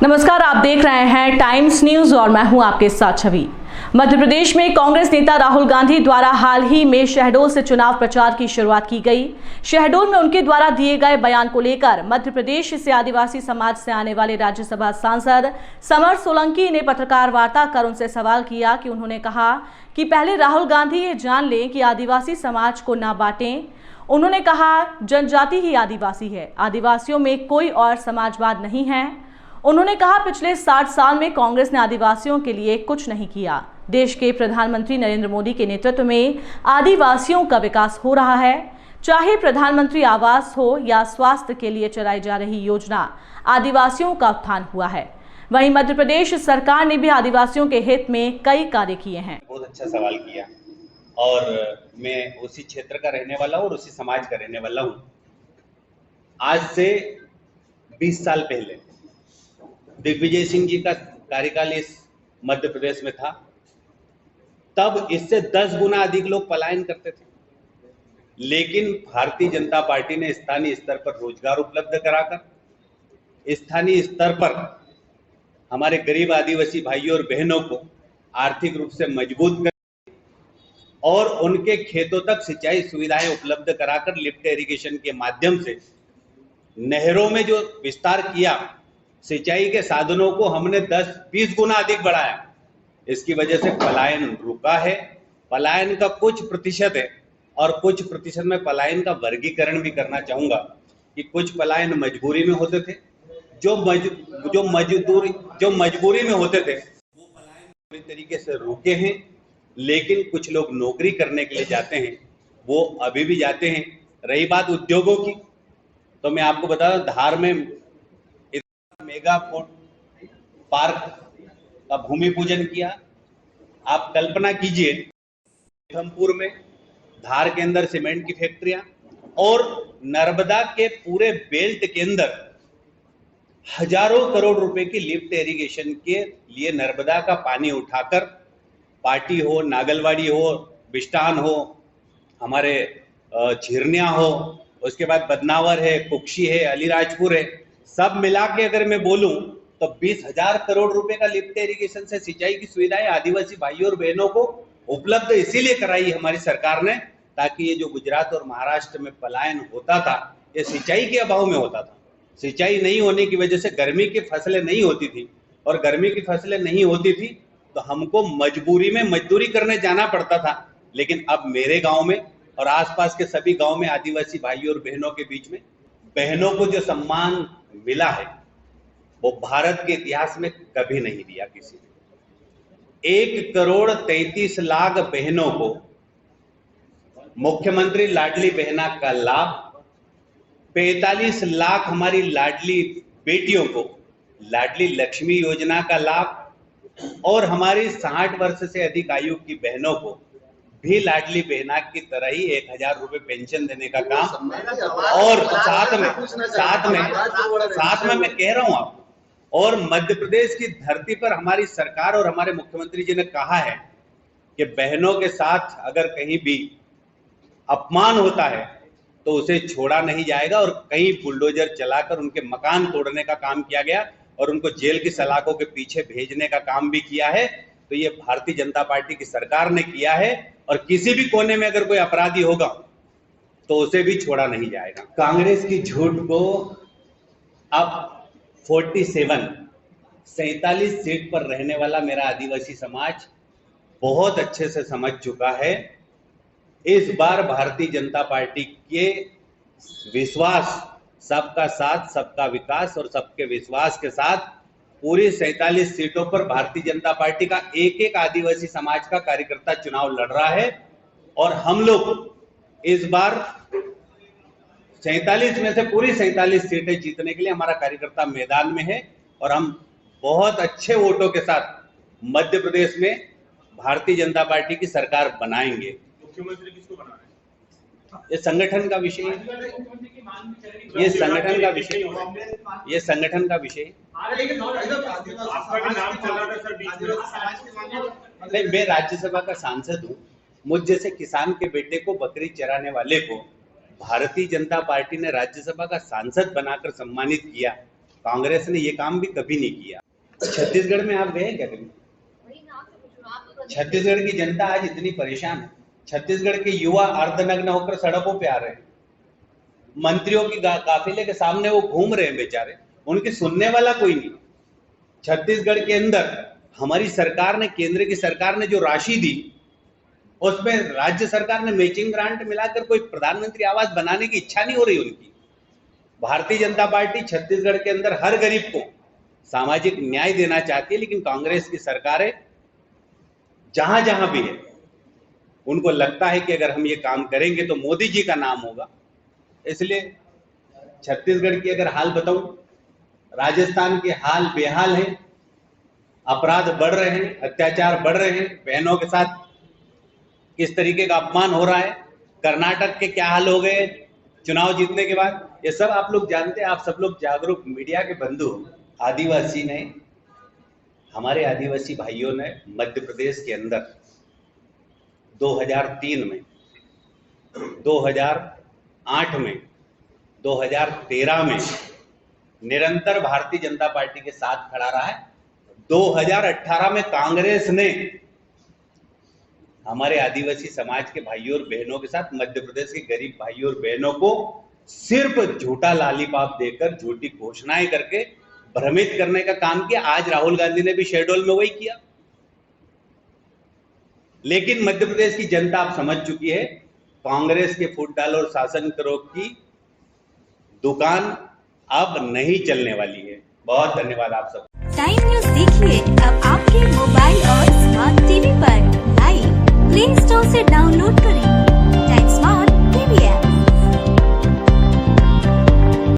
नमस्कार, आप देख रहे हैं टाइम्स न्यूज और मैं हूं आपके साथ छवि। मध्य प्रदेश में कांग्रेस नेता राहुल गांधी द्वारा हाल ही में शहडोल से चुनाव प्रचार की शुरुआत की गई। शहडोल में उनके द्वारा दिए गए बयान को लेकर मध्य प्रदेश से आदिवासी समाज से आने वाले राज्यसभा सांसद समर सोलंकी ने पत्रकार वार्ता कर उनसे सवाल किया कि उन्होंने कहा कि पहले राहुल गांधी ये जान लें कि आदिवासी समाज को ना बांटें। उन्होंने कहा जनजाति ही आदिवासी है, आदिवासियों में कोई और समाजवाद नहीं है। उन्होंने कहा पिछले 60 साल में कांग्रेस ने आदिवासियों के लिए कुछ नहीं किया। देश के प्रधानमंत्री नरेंद्र मोदी के नेतृत्व में आदिवासियों का विकास हो रहा है। चाहे प्रधानमंत्री आवास हो या स्वास्थ्य के लिए चलाई जा रही योजना, आदिवासियों का उत्थान हुआ है। वहीं मध्य प्रदेश सरकार ने भी आदिवासियों के हित में कई कार्य किए हैं। बहुत अच्छा सवाल किया और मैं उसी क्षेत्र का रहने वाला हूँ और उसी समाज का रहने वाला हूँ। आज से 20 साल पहले दिग्विजय सिंह जी का कार्यकाल इस मध्य प्रदेश में था। तब इससे 10 गुना अधिक लोग पलायन करते थे, लेकिन भारतीय जनता पार्टी ने स्थानीय स्तर पर रोजगार उपलब्ध कराकर स्थानीय स्तर पर हमारे गरीब आदिवासी भाइयों और बहनों को आर्थिक रूप से मजबूत कर और उनके खेतों तक सिंचाई सुविधाएं उपलब्ध कराकर लिफ्ट इरिगेशन के माध्यम से नहरों में जो विस्तार किया, सिंचाई के साधनों को हमने 10-20 गुना अधिक बढ़ाया। इसकी वजह से पलायन रुका है। पलायन का कुछ प्रतिशत है और कुछ प्रतिशत में पलायन का वर्गीकरण भी करना चाहूंगा कि कुछ पलायन मजबूरी में होते थे, जो मजबूरी में होते थे वो पलायन पूरी तरीके से रुके हैं। लेकिन कुछ लोग नौकरी करने के लिए जाते हैं, वो अभी भी जाते हैं। रही बात उद्योगों की, तो मैं आपको बता दूं, धार में मेगा फूड पार्क का भूमि पूजन किया। आप कल्पना कीजिए, बेथमपुर में धार के अंदर सीमेंट की फैक्ट्रियां और नर्मदा के पूरे बेल्ट के अंदर हजारों करोड़ रुपए की लिफ्ट इरिगेशन के लिए नर्मदा का पानी उठाकर पाटी हो, नागलवाड़ी हो, बिस्टान हो, हमारे झिरनिया हो, उसके बाद बदनावर है, कुक्षी है, अलीराजपुर है, सब मिला के अगर मैं बोलूं तो 20,000 करोड़ रुपए का लिफ्ट इरिगेशन से सिंचाई की सुविधाएं आदिवासी भाइयों और बहनों को उपलब्ध इसीलिए कराई हमारी सरकार ने, ताकि ये जो गुजरात और महाराष्ट्र में पलायन होता था, ये सिंचाई के अभाव में होता था। सिंचाई नहीं होने की वजह से गर्मी की फसलें नहीं होती थी, और गर्मी की फसलें नहीं होती थी तो हमको मजबूरी में मजदूरी करने जाना पड़ता था। लेकिन अब मेरे गांव में और आसपास के सभी गांव में आदिवासी भाइयों और बहनों के बीच में बहनों को जो सम्मान मिला है वो भारत के इतिहास में कभी नहीं दिया किसी ने। 1,33,00,000 बहनों को मुख्यमंत्री लाडली बहना का लाभ, 45 लाख हमारी लाडली बेटियों को लाडली लक्ष्मी योजना का लाभ, और हमारी 60 वर्ष से अधिक आयु की बहनों को भी लाडली बहना की तरह ही 1,000 रुपए पेंशन देने का काम। और साथ में मैं कह रहा हूं आपको, और मध्य प्रदेश की धरती पर हमारी सरकार और हमारे मुख्यमंत्री जी ने कहा है कि बहनों के साथ अगर कहीं भी अपमान होता है तो उसे छोड़ा नहीं जाएगा, और कहीं बुलडोजर चलाकर उनके मकान तोड़ने का काम किया गया और उनको जेल की सलाखों के पीछे भेजने का काम भी किया है। तो ये भारतीय जनता पार्टी की सरकार ने किया है, और किसी भी कोने में अगर कोई अपराधी होगा तो उसे भी छोड़ा नहीं जाएगा। कांग्रेस की झूठ को अब 47 सीट पर रहने वाला मेरा आदिवासी समाज बहुत अच्छे से समझ चुका है। इस बार भारतीय जनता पार्टी के विश्वास, सबका साथ सबका विकास और सबके विश्वास के साथ पूरी 47 सीटों पर भारतीय जनता पार्टी का एक एक आदिवासी समाज का कार्यकर्ता चुनाव लड़ रहा है। और हम लोग इस बार 47 में से पूरी 47 सीटें जीतने के लिए हमारा कार्यकर्ता मैदान में है, और हम बहुत अच्छे वोटों के साथ मध्य प्रदेश में भारतीय जनता पार्टी की सरकार बनाएंगे। मुख्यमंत्री किसको बनाना है? ये संगठन का विषय है, ये संगठन का विषय, ये संगठन का विषय। नहीं, मैं राज्यसभा का सांसद हूँ। मुझ जैसे किसान के बेटे को, बकरी चराने वाले को भारतीय जनता पार्टी ने राज्यसभा का सांसद बनाकर सम्मानित किया। कांग्रेस ने ये काम भी कभी नहीं किया। छत्तीसगढ़ में आप गए क्या कभी? छत्तीसगढ़ की जनता आज इतनी परेशान है। छत्तीसगढ़ के युवा अर्धनग्न होकर सड़कों पे आ रहे हैं, मंत्रियों की काफिले के सामने वो घूम रहे हैं बेचारे, उनकी सुनने वाला कोई नहीं। छत्तीसगढ़ के अंदर हमारी सरकार ने, केंद्र की सरकार ने जो राशि दी, उसमें राज्य सरकार ने मैचिंग ग्रांट मिलाकर कोई प्रधानमंत्री आवास बनाने की इच्छा नहीं हो रही उनकी। भारतीय जनता पार्टी छत्तीसगढ़ के अंदर हर गरीब को सामाजिक न्याय देना चाहती है, लेकिन कांग्रेस की सरकारें जहां जहां भी है, उनको लगता है कि अगर हम ये काम करेंगे तो मोदी जी का नाम होगा। इसलिए छत्तीसगढ़ की अगर हाल बताऊं, राजस्थान के हाल बेहाल है, अपराध बढ़ रहे हैं, अत्याचार बढ़ रहे हैं, बहनों के साथ किस तरीके का अपमान हो रहा है, कर्नाटक के क्या हाल हो गए चुनाव जीतने के बाद, ये सब आप लोग जानते हैं। आप सब लोग जागरूक मीडिया के बंधु हो। आदिवासी ने, हमारे आदिवासी भाइयों ने मध्य प्रदेश के अंदर 2003 में, 2008 में, 2013 में निरंतर भारतीय जनता पार्टी के साथ खड़ा रहा है। 2018 में कांग्रेस ने हमारे आदिवासी समाज के भाइयों और बहनों के साथ, मध्य प्रदेश के गरीब भाइयों और बहनों को सिर्फ झूठा लॉलीपॉप देकर, झूठी घोषणाएं करके भ्रमित करने का काम किया। आज राहुल गांधी ने भी शहडोल में वही किया। लेकिन मध्य प्रदेश की जनता अब समझ चुकी है, कांग्रेस के फूट डाल और शासन करो की दुकान अब नहीं चलने वाली है। बहुत धन्यवाद आप सब। टाइम न्यूज़ देखिए अब आपके मोबाइल और स्मार्ट टीवी पर। लाइव प्ले स्टोर से डाउनलोड करें।